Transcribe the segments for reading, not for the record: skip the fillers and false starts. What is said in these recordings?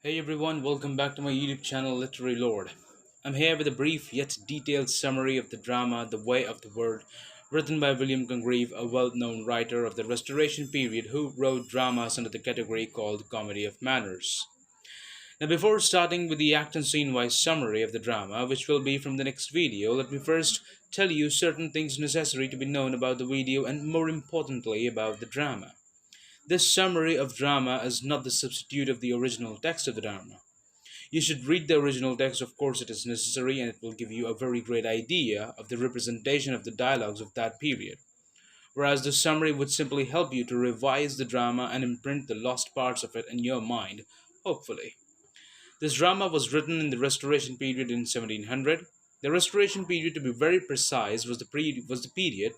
Hey everyone, welcome back to my YouTube channel Literary Lord. I'm here with a brief yet detailed summary of the drama The Way of the World, written by William Congrieve, a well known writer of the Restoration period who wrote dramas under the category called Comedy of Manners. Now, before starting with the act and scene wise summary of the drama, which will be from the next video, let me first tell you certain things necessary to be known about the video and more importantly about the drama. This summary of drama is not the substitute of the original text of the drama. You should read the original text, of course, it is necessary, and it will give you a very great idea of the representation of the dialogues of that period. Whereas the summary would simply help you to revise the drama and imprint the lost parts of it in your mind, hopefully. This drama was written in the Restoration period in 1700. The Restoration period, to be very precise, was the period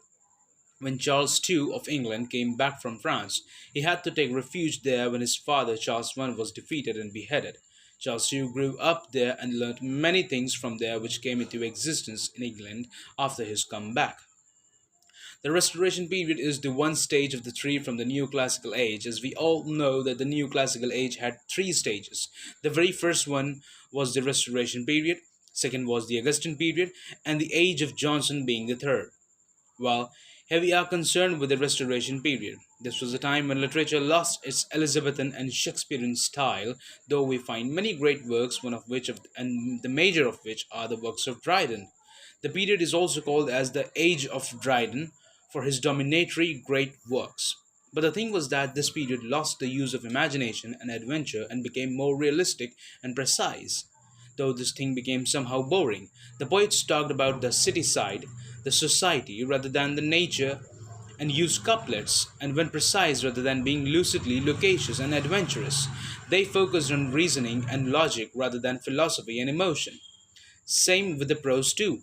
when Charles II of England came back from France. He had to take refuge there when his father, Charles I, was defeated and beheaded. Charles II grew up there and learnt many things from there which came into existence in England after his comeback. The Restoration period is the one stage of the three from the New Classical Age, as we all know that the New Classical Age had three stages. The very first one was the Restoration period, second was the Augustan period, and the Age of Johnson being the third. Well, here we are concerned with the Restoration period. This was a time when literature lost its Elizabethan and Shakespearean style, though we find many great works, and the major of which are the works of Dryden. The period is also called as the Age of Dryden for his dominatory great works. But the thing was that this period lost the use of imagination and adventure and became more realistic and precise. Though this thing became somehow boring, the poets talked about the city side, the society, rather than the nature, and used couplets, and when precise rather than being lucidly loquacious and adventurous. They focused on reasoning and logic rather than philosophy and emotion. Same with the prose too.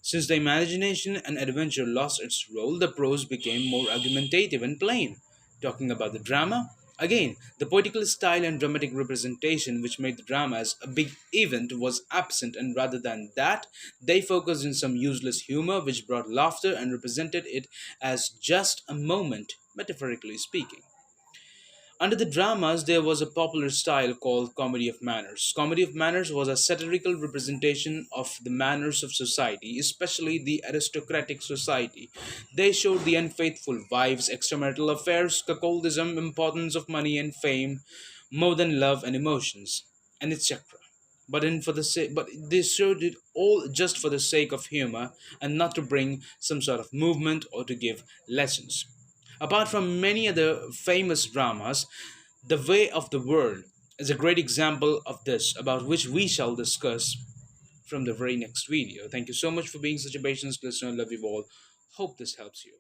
Since the imagination and adventure lost its role, the prose became more argumentative and plain. Talking about the drama, again, the poetical style and dramatic representation which made the drama as a big event was absent, and rather than that, they focused on some useless humor which brought laughter and represented it as just a moment, metaphorically speaking. Under the dramas, there was a popular style called comedy of manners. Comedy of manners was a satirical representation of the manners of society, especially the aristocratic society. They showed the unfaithful wives, extramarital affairs, cuckoldism, importance of money and fame, more than love and emotions, and etc. But they showed it all just for the sake of humor and not to bring some sort of movement or to give lessons. Apart from many other famous dramas, The Way of the World is a great example of this, about which we shall discuss from the very next video. Thank you so much for being such a patient listener. Love you all. Hope this helps you.